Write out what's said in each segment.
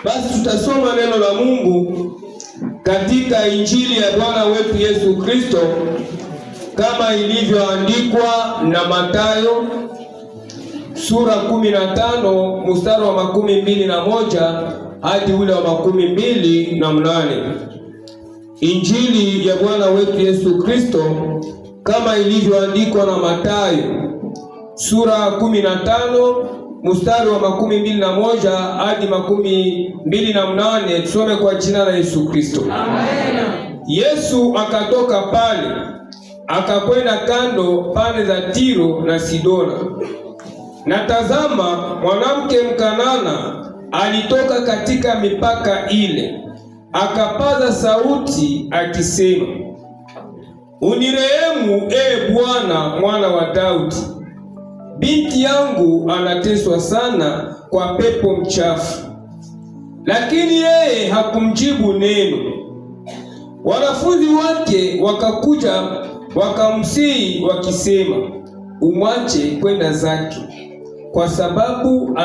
Basi tutasoma neno la Mungu katika Injili ya Bwana wetu Yesu Kristo kama ilivyoandikwa na Mathayo sura 15 mstari wa 21 hadi ule wa 28. Injili ya Bwana wetu Yesu Kristo kama ilivyoandikwa na Mathayo sura 15 mstari wa 21 hadi 28. Tusome kwa jina la Yesu Kristo. Amen. Yesu akatoka pale akakwenda kando pande za Tiro na Sidona. Na tazama, mwanamke Mkanana alitoka katika mipaka ile, akapaza sauti akisema, unirehemu, Bwana, mwana wa Daudi, binti yangu anateswa sana kwa pepo mchafu. Lakini yeye hakumjibu neno. Wanafunzi wake wakakuja wakamsihi wakisema, umwache kwenda zake, kwa sababu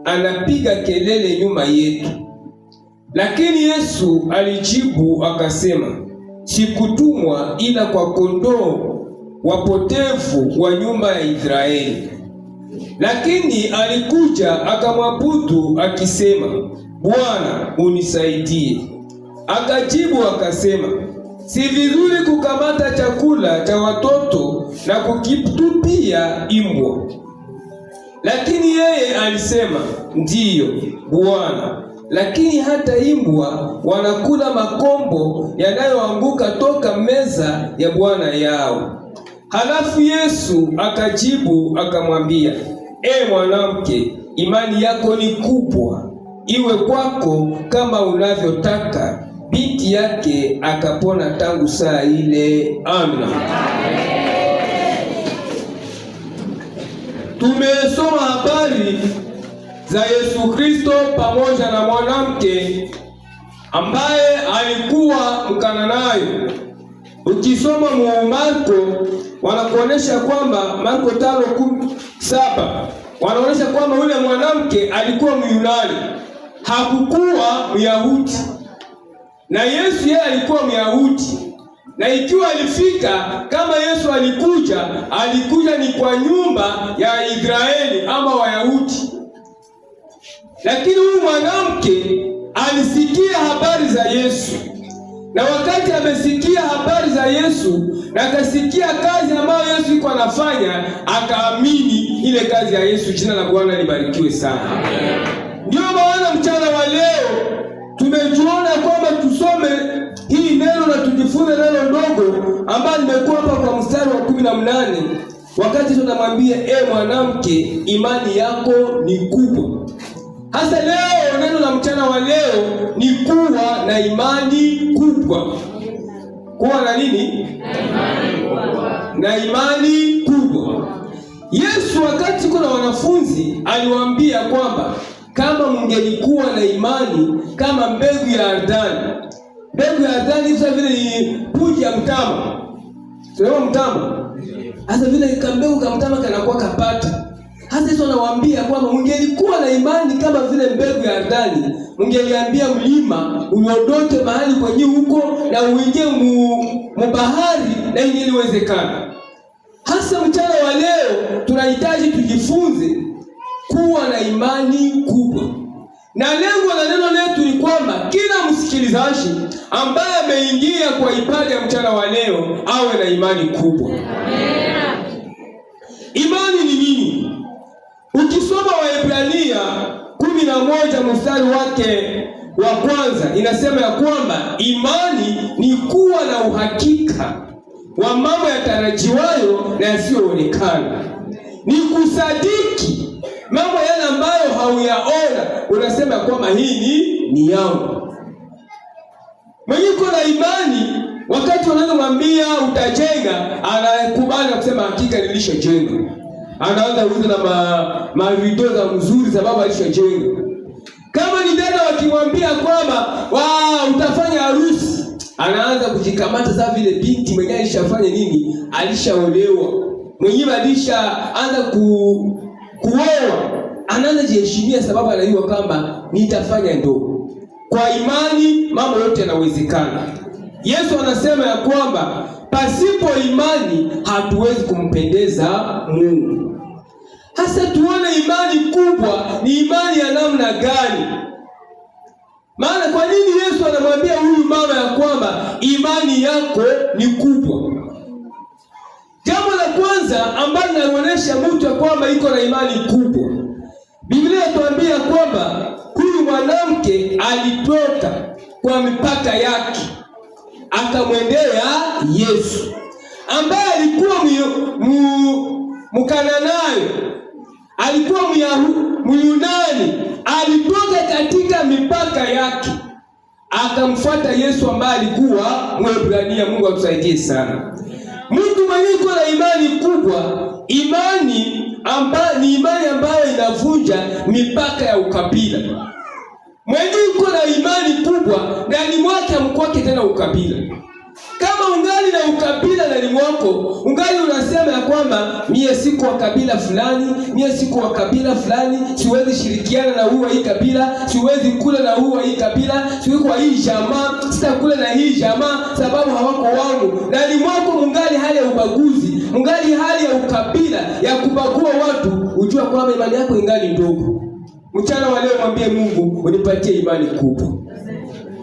anapiga kelele nyuma yetu. Lakini Yesu alijibu akasema, sikutumwa ila kwa kondoo wapotevu wa nyumba ya Israeli. Lakini alikuja akamwabudu akisema, Bwana, unisaidie. Akajibu akasema, si vizuri kukamata chakula cha watoto na kukitupia imbwa. Lakini yeye alisema, ndiyo Bwana, lakini hata imbwa wanakula makombo yanayoanguka toka meza ya bwana yao. Halafu Yesu akajibu akamwambia, mwanamke, imani yako ni kubwa, iwe kwako kama unavyotaka. Binti yake akapona tangu saa ile. Amina. Tumesoma habari za Yesu Kristo pamoja na mwanamke ambaye alikuwa Mkananayo. Ukisoma Marko wanakuonesha kwamba Marko 5:7 wanaonesha kwamba yule mwanamke alikuwa Myunani, hakukuwa Myahudi. Na Yesu yeye alikuwa Myahudi. Na ikiwa alifika kama Yesu alikuja ni kwa nyumba ya Israeli ama Wayahudi. Lakini huyu mwanamke alisikia habari za Yesu. Na wakati amesikia habari za Yesu na akasikia kazi ambayo Yesu yuko anafanya, akaamini ile kazi ya Yesu. Jina la Bwana libarikiwe sana. Amen. Ndio maana mchana wa leo tumejiona kwamba tusome hii neno na tujifunze neno ndogo ambalo limekuwa hapa kwa mstari wa 18. Wakati tunamwambia mwanamke, imani yako ni kubwa. Hasa leo neno la mchana wa leo ni kuwa na imani kubwa. Kuwa na nini? Na imani kubwa. Yesu wakati kuna wanafunzi aliwaambia kwamba kama mngelikuwa na imani kama mbegu ya ardani. Mbegu ya ardani hizo vile ni punje ya mtama. Sio mtama. Hasa vile mbegu ya mtama kanakuwa kapata. Hasa Yesu anawaambia kwamba mngelikuwa na imani kama vile mbegu ya ardani, mngeliambia mlima uondoke mahali kwenye huko na uingie bahari, na ingeliwezekana. Hasa mchana wa leo tunahitaji tujifunze kuwa na imani kubwa. Na lengo la neno letu ni kwamba kila msikilizaji ambaye ameingia kwa ibada ya mchana wa leo awe na imani kubwa. Imani ni nini? Ukisoma Waebrania 11 mstari wake wa kwanza inasema ya kwamba imani ni kuwa na uhakika wa mambo yatarajiwayo na yasiyoonekana. Ni kusadiki mambo yale ambayo hauyaona, unasema kwamba hii ni yangu. Mwenye kuna imani wakati wanamwambia utajenga, anakubali kusema hakika nilishajenga. Anaanza kuuza na marido za mzuri sababu alishajenga. Kama ni dada wakimwambia kwamba utafanya harusi, anaanza kujikamata sawa vile binti mwenyewe alishafanya nini? Alishaolewa. Mwenyewe alishaanza kuoa. anaanza jiheshimia, sababu anajua kwamba nitafanya ndogo. Kwa imani mambo yote yanawezekana. Yesu anasema ya kwamba pasipo imani hatuwezi kumpendeza Mungu. Hasa tuone imani kubwa ni imani ya namna gani? Maana kwa nini Yesu anamwambia huyu mama ya kwamba imani yako ni kubwa? Jambo la kwanza ambalo linaonyesha mtu ya kwamba iko na imani kubwa, Biblia inatuambia kwamba huyu mwanamke alitoka kwa mipaka yake akamwendea Yesu, ambaye alikuwa Mkananayo, alikuwa Myunani. Alitoka katika mipaka yake akamfuata Yesu ambaye alikuwa Mwebrania. Mungu atusaidie sana. Mtu mwenye yuko na imani kubwa, imani ambayo ni imani ambayo inavunja mipaka ya ukabila. Mwenye yuko na imani kubwa ndani mwake hamkwake tena ukabila. Kama ungali na ukabila ndani mwako, ungali unasema ya kwamba mie siko wa kabila fulani, mie siko wa kabila fulani, siwezi shirikiana na huyu wa hii kabila, siwezi kula na huyu wa hii kabila, siwezi kwa hii jamaa, sitakula na hii jamaa sababu hawako wangu. Ndani mwako mungali hali ya ubaguzi, mungali hali ya ukabila, ya kubagua watu, ujua kwamba imani yako ingali ndogo. Mchana wa leo mwambie Mungu, unipatie imani kubwa.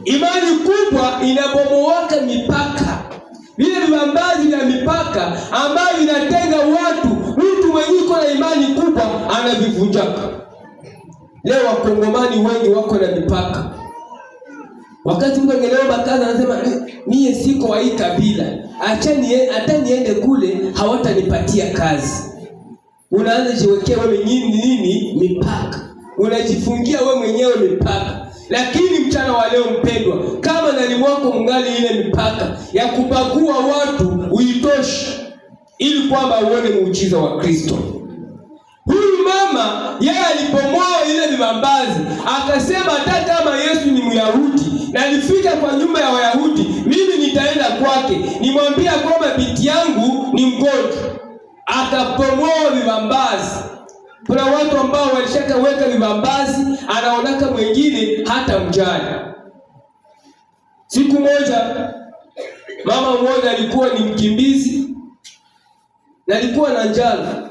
Imani kubwa inabomoaka mipaka, vile vibambazi vya mipaka ambayo inatenga watu. Mtu mwenye yuko na imani kubwa anavivunjaka. Leo wakongomani wengi wako na mipaka. Wakati mtu angeleomba kazi anasema mie siko wa hii kabila, hata niende kule hawatanipatia kazi. Unaanza jiwekea wewe nini mipaka, unajifungia wewe mwenyewe mipaka. Lakini mchana wa leo mpendwa, kama ndani mwako mungali ile mipaka ya kubagua watu, uitoshe ili kwamba uone muujiza wa Kristo. Huyu mama yeye alipomoa ile vibambazi, akasema hata kama Yesu ni Myahudi na alifika kwa nyumba ya Wayahudi, mimi nitaenda kwake nimwambia kwamba binti yangu ni mgonjwa. Akapomoa vibambazi. Kuna watu ambao walishakaweka vibambazi, anaonaka mwingine hata mjani. Siku moja mama mmoja alikuwa ni mkimbizi na alikuwa na njaa,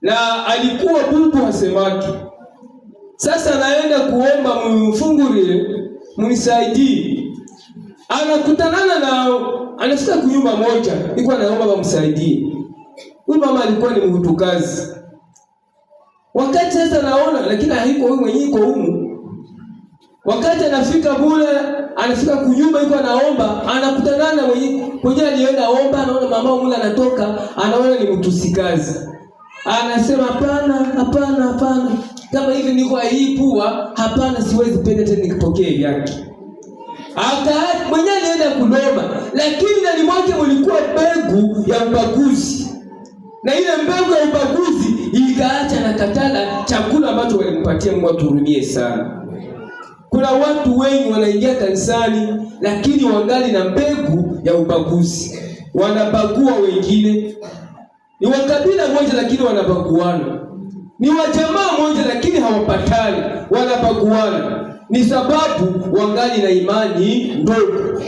na alikuwa bubu hasemaki. Sasa anaenda kuomba mfungulie, mnisaidie. Anakutanana nao, anafika kunyumba moja, alikuwa anaomba wamsaidie. Huyu mama alikuwa ni mhutukazi. Wakati sasa naona, lakini haiko huyu mwenyewe iko humu. Wakati anafika bure, anafika kunyumba yuko anaomba, anakutanana na mwenyewe alienda omba, anaona mama mula anatoka, anaona ni mtusikazi. Anasema hapana. Kama hivi niko aipua, hapana, siwezi penda tena nikipokee vyake. Mwenyewe alienda kuloma, lakini ndani mwake mlikuwa mbegu ya ubaguzi. Na ile mbegu ya ubaguzi ikaacha na katala chakula ambacho walimpatia. Mungu atuhurumie sana. Kuna watu wengi wanaingia kanisani lakini wangali na mbegu ya ubaguzi. Wanabagua wengine. Ni wa kabila moja lakini wanabaguana. Ni wa jamaa moja lakini hawapatani, wanabaguana. Ni sababu wangali na imani ndogo.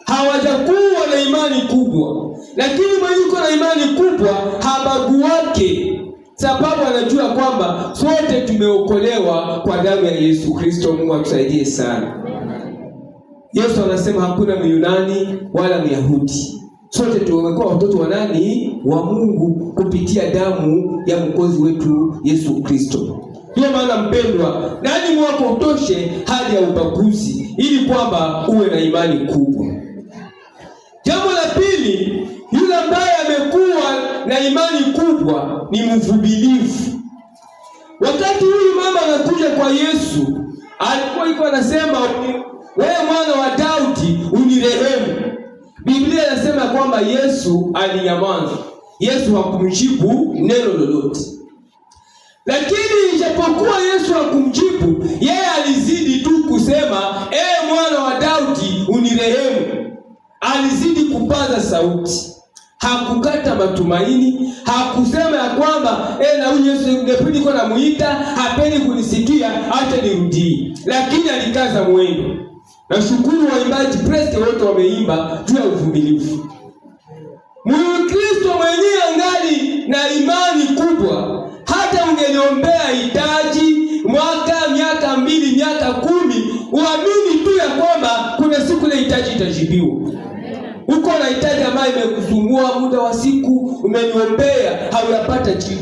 Hawajakuwa na imani kubwa. Lakini mwenye yuko na imani kubwa habaguake, sababu anajua kwamba sote tumeokolewa kwa damu ya Yesu Kristo. Mungu atusaidie sana. Yesu anasema hakuna Myunani wala Myahudi, sote tumekuwa watoto wa nani? Wa Mungu kupitia damu ya mwokozi wetu Yesu Kristo. Ndio maana mpendwa, ndani mwako utoshe hali ya ubaguzi ili kwamba uwe na imani kubwa. Jambo la pili, yule ambaye amekuwa na imani kubwa ni mvumilivu. Wakati huyu mama anakuja kwa Yesu, alikuwa anasema, wewe mwana wa Daudi unirehemu. Biblia inasema kwamba Yesu alinyamaza. Yesu hakumjibu neno lolote. Lakini ijapokuwa Yesu hakumjibu, yeye alizidi tu kusema, mwana wa Daudi unirehemu. Alizidi kupaza sauti. hakukata matumaini, hakusema ya kwamba na huyu Yesu ngepindi kwa namuita hapendi kunisikia, acha nirudie. Lakini alikaza mwendo. Na shukuru waimbaji praise wote wameimba juu ya uvumilivu. Mkristo mwenyewe angali na imani kubwa, hata ungeniombea hitaji mwaka, miaka 2, miaka 10, uamini tu ya kwamba kuna siku ile hitaji itajibiwa. Uko na hitaji ambayo imekusumbua muda wa siku, umeniombea hauyapata jibu.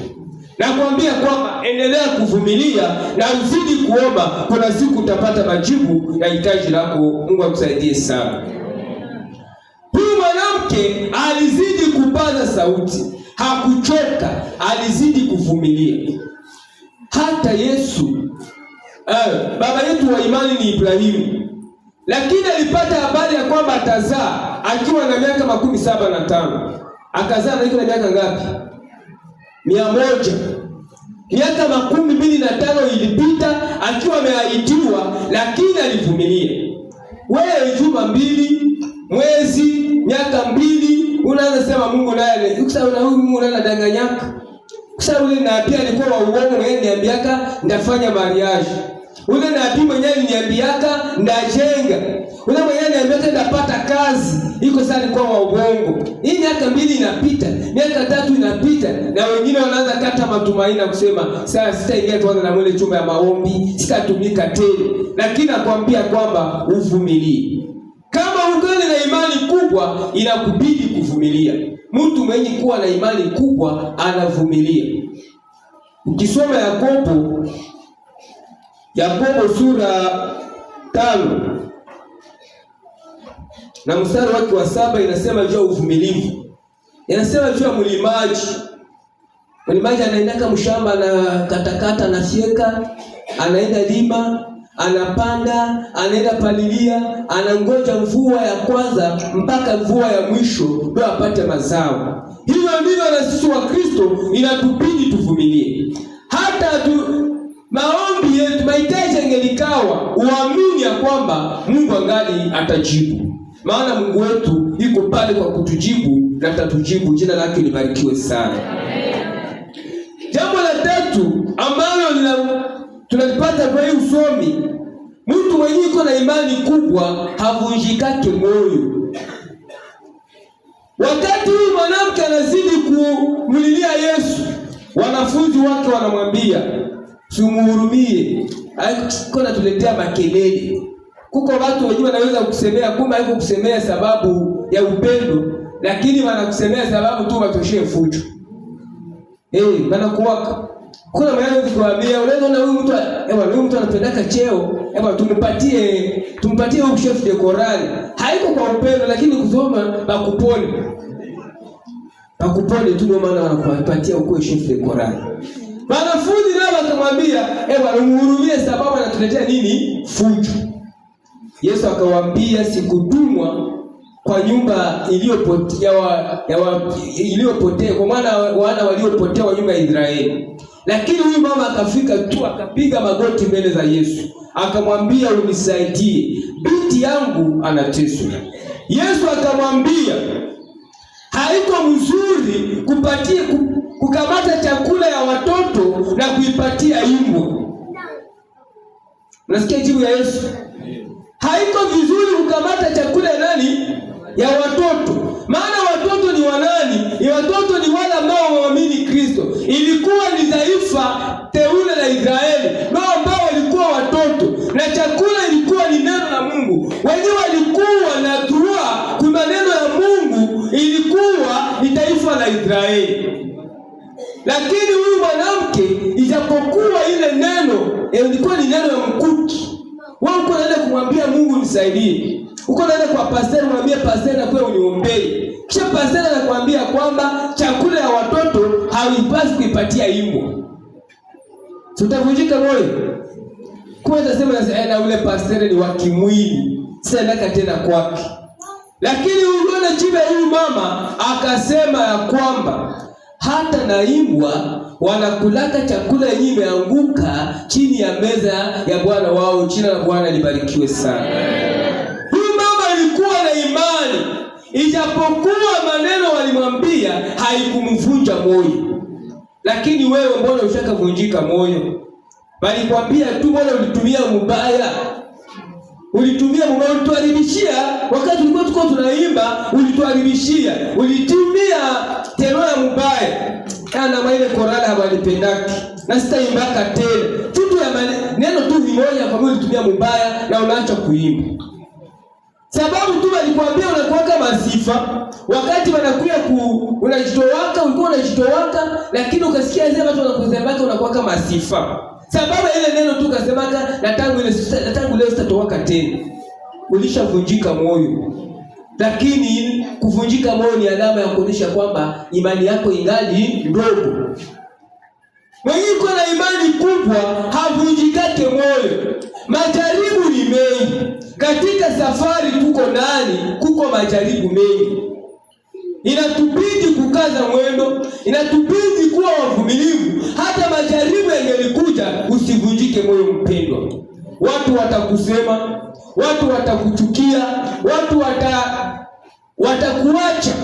Nakwambia kwamba endelea kuvumilia na uzidi kuomba, kuna siku utapata majibu ya hitaji lako. Mungu akusaidie sana. Huyu mwanamke alizidi kupaza sauti, hakuchoka, alizidi kuvumilia. Hata Yesu, baba yetu wa imani ni Ibrahimu, lakini alipata habari ya kwamba atazaa akiwa na miaka 75. Akazaa na miaka ngapi? 100. Miaka 25 ilipita akiwa ameahidiwa, lakini alivumilia. Wewe juma 2, mwezi, miaka 2, unaanza sema Mungu naye, ukisema huyu Mungu anadanganyaka. Kusema ule nabii alikuwa wa uongo, mwenyewe niambiaka ndafanya mariage. Ule nabii mwenyewe niambiaka ndajenga. Ule mwenyewe niambiaka ndapata kazi. Iko sasa alikuwa wa uongo. Hii miaka 2 inapita, miaka 3 inapita, na wengine wanaanza kata matumaini na kusema sasa sitaingia tuanze na mwele chumba ya maombi, sitatumika tena. Lakini nakwambia kwamba uvumilie. Kama ungali na imani kubwa, inakubidi kuvumilia. Mtu mwenye kuwa na imani kubwa anavumilia. Ukisoma Yakobo sura 5 na mstari wake wa 7 inasema juu ya uvumilivu. Inasema juu ya mlimaji. Mlimaji anaenda mshamba na katakata na fieka, anaenda lima, anapanda, anaenda palilia, anangoja mvua ya kwanza mpaka mvua ya mwisho ndio apate mazao. Hivyo ndivyo na sisi wa Kristo inatubidi tuvumilie. Hata maombi yetu mahitaji yangelikawa, uamini ya kwamba Mungu angali atajibu. Maana Mungu wetu yuko pale kwa kutujibu na atatujibu. Jina lake libarikiwe sana. Jambo la 3 ambalo tunalipata kwa hii usomi, mtu mwenye yuko na imani kubwa havunjikake moyo. Wakati huyu mwanamke anazidi kumlilia Yesu, wanafunzi wake wanamwambia sumuhurumie, haiko natuletea makelele. Kuko watu wenyewe wanaweza kukusemea, kumbe haiko kusemea sababu ya upendo, lakini wanakusemea sababu tu watoshee fujo. Wanakuwaka. Kuna maana kukuambia unaona huyu mtu anapendaka cheo, tumpatie huyu chef de chorale. Haiko kwa upendo, lakini kusoma bakupone. Bakupone tu ndio maana wanakupatia ukue chef de chorale. Wanafunzi nao wakamwambia, muhurumie sababu anatuletea nini? Fujo. Yesu akawaambia sikutumwa kwa nyumba iliyopotea, kwa maana wana waliopotea wa nyumba ya Israeli. Lakini huyu mama akafika tu, akapiga magoti mbele za Yesu, akamwambia unisaidie, binti yangu anateswa. Yesu akamwambia haiko mzuri kukamata chakula ya watoto na kuipatia imbwa. Unasikia jibu ya Yesu? Haiko vizuri kukamata chakula ya nani? Ya watoto. Maana watoto ni wanani? Watoto ni wale ambao waamini Kristo. Ilikuwa ni taifa teule la Israeli, ndio ambao walikuwa watoto, na chakula ilikuwa ni neno la Mungu. Wenyewe walikuwa na dua kwa maneno ya Mungu, ilikuwa ni taifa la Israeli. Lakini huyu mwanamke, ijapokuwa ile neno ilikuwa ni neno la mkuki, wewe uko naenda kumwambia Mungu nisaidie. Uko naenda kwa pastor mwambie pastor na kwa uniombee. Kisha pastor anakuambia kwamba chakula ya watoto haipaswi kuipatia imbwa. Tutavunjika moyo. Kwanza sema na ule pastor ni wa kimwili. Sasa tena kwake. Lakini uliona jibu ya huyu mama akasema ya kwamba hata na imbwa wanakulaka chakula yenyewe imeanguka chini ya meza ya Bwana wao. Jina la Bwana libarikiwe sana. Huyu mama alikuwa na imani ijapokuwa maneno walimwambia haikumvunja moyo. Lakini wewe mbona ushakavunjika moyo? Walikwambia tu, mbona ulitumia mbaya? Ulitumia mbaya, ulituharibishia wakati tulikuwa tuko tunaimba, ulituharibishia. Ulitumia teno ya mbaya. Kana ile korala habalipendaki. Na sitaimbaka tena. Kitu ya neno tu vimoja kwa mimi ulitumia mbaya na unaacha kuimba. Sababu tu walikwambia unakuwaka masifa, wakati wanakuja unajitowaka, ulikuwa unajitowaka, lakini ukasikia zile watu wanakusemaka unakuwaka masifa. Sababu ile neno tu kasemaka na tangu leo sitatowaka tena. Ulishavunjika moyo. Lakini kuvunjika moyo ni alama ya kuonyesha kwamba imani yako ingali ndogo. Mwenye uko na imani kubwa havunjikake moyo. Majaribu ni mengi. Katika safari tuko ndani, kuko majaribu mengi. Inatubidi kukaza mwendo, inatubidi kuwa wavumilivu. Hata majaribu yangelikuja, usivunjike moyo mpendwa. Watu watakusema, watu watakuchukia, watu watakuacha.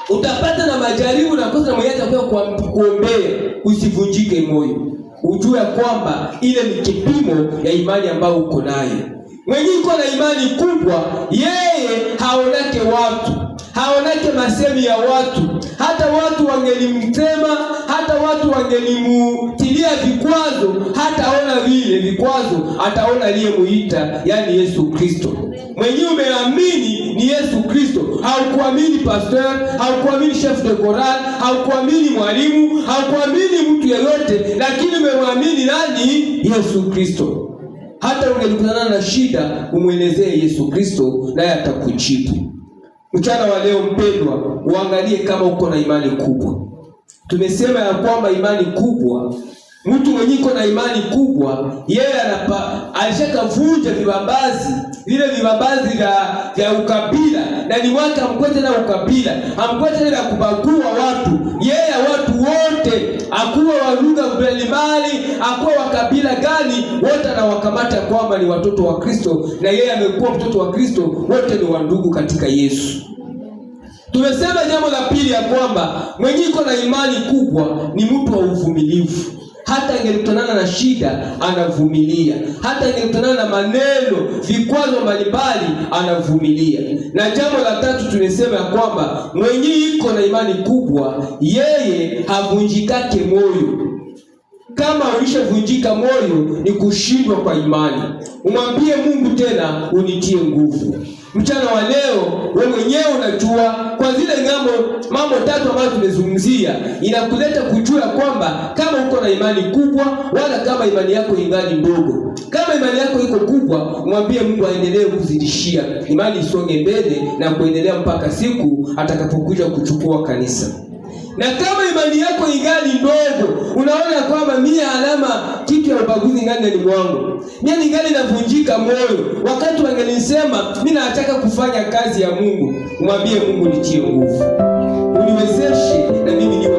Utapata na majaribu na kosa mwenyewe kwa kuombea, usivunjike moyo. Ujue kwamba ile ni kipimo ya imani ambayo uko nayo. Mwenye uko na imani kubwa, yeye haonake watu, haonake masemi ya watu. Hata watu wangelimtema, hata watu wangelimutilia vikwazo, hataona vile vikwazo, ataona aliyemuita, yani Yesu Kristo. Mwenye umeamini ni Yesu Kristo. Haukuamini pastor, haukuamini chef de chorale, haukuamini mwalimu, haukuamini mtu yeyote, lakini umemwamini nani? Yesu Kristo. Hata ungelikutana na shida, umwelezee Yesu Kristo naye atakujibu. Mchana wa leo mpendwa, uangalie kama uko na imani kubwa. Tumesema ya kwamba imani kubwa, mtu mwenye uko na imani kubwa, yeye alishakavunja vibambazi, vile vibambazi vya ukabila, na ni waka amkwete na ukabila, amkwete na kubagua watu. Yeye watu wote, akuwa wa lugha mbalimbali, akuwa wa kabila gani, wote anawakamata kwamba ni watoto wa Kristo, na yeye amekuwa mtoto wa Kristo, wote ni wandugu katika Yesu. Tumesema jambo la pili ya kwamba mwenye uko na imani kubwa ni mtu wa uvumilivu. Hata angelikutana na shida, anavumilia. Hata angelikutana na maneno, vikwazo mbalimbali, anavumilia. Na jambo la tatu tumesema ya kwamba mwenye iko na imani kubwa, yeye havunjikake moyo. Kama ulishavunjika moyo, ni kushindwa kwa imani. Umwambie Mungu tena, unitie nguvu. Mchana wa leo, wewe mwenyewe unajua kwa zile mambo tatu ambayo tumezungumzia, inakuleta kujua kwamba kama uko na imani kubwa wala kama imani yako ingali ndogo. Kama imani yako iko kubwa, mwambie Mungu aendelee kuzidishia imani, isonge mbele na kuendelea mpaka siku atakapokuja kuchukua kanisa. Na kama imani yako ingali ndogo, unaona kwamba mimi alama kitu ya ubaguzi ngani ni mwangu, mimi ningali navunjika moyo, wakati wangenisema mimi nataka kufanya kazi ya Mungu, umwambie Mungu nitie nguvu, uniwezeshe na mimi niwe